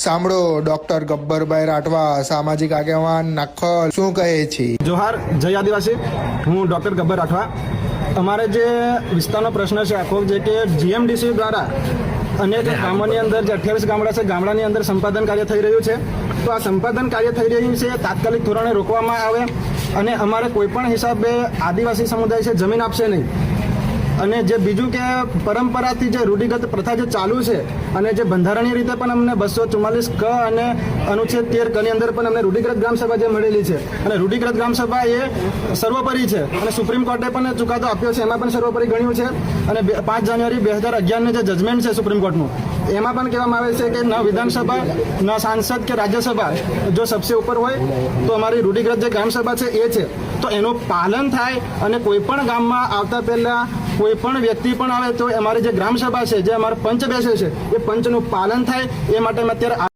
સાંભળો ડોક્ટર ગબ્બરભાઈ રાઠવા સામાજિક આગેવાન નખલ શું કહે છે। જોહાર, જય આદિવાસી। હું ડૉક્ટર ગબ્બર રાઠવા। અમારે જે વિસ્તારનો પ્રશ્ન છે આખો જે કે જીએમડીસી દ્વારા અનેક ગામોની અંદર જે 28 ગામડા છે ગામડાની અંદર સંપાદન કાર્ય થઈ રહ્યું છે। તો આ સંપાદન કાર્ય થઈ રહ્યું છે તાત્કાલિક ધોરણે રોકવામાં આવે અને અમારે કોઈપણ હિસાબે આદિવાસી સમુદાય છે જમીન આપશે નહીં। અને જે બીજું કે પરંપરાથી જે રૂઢિગત પ્રથા જે ચાલુ છે અને જે બંધારણીય રીતે પણ અમને 244 ક અને અનુચ્છેદ 13 ક ની અંદર પણ અમને રૂઢિગત ગ્રામસભા જે મળેલી છે અને રૂઢિગત ગ્રામસભા એ સર્વોપરી છે અને સુપ્રીમ કોર્ટે પણ ચુકાદો આપ્યો છે એમાં પણ સર્વોપરી ગણ્યું છે। અને 5 જાન્યુઆરી 2011 જે જજમેન્ટ છે સુપ્રીમ કોર્ટનું એમાં પણ કહેવામાં આવે છે કે ન વિધાનસભા ન સાંસદ કે રાજ્યસભા જો સબસે ઉપર હોય તો અમારી રૂઢિગત જે ગ્રામસભા છે એ છે। તો એનું પાલન થાય અને કોઈ પણ ગામમાં આવતા પહેલા કોઈ પણ વ્યક્તિ પણ આવે તો અમારી જે ગ્રામસભા છે જે અમારા પંચ બેસે છે એ પંચનું પાલન થાય એ માટે અત્યારે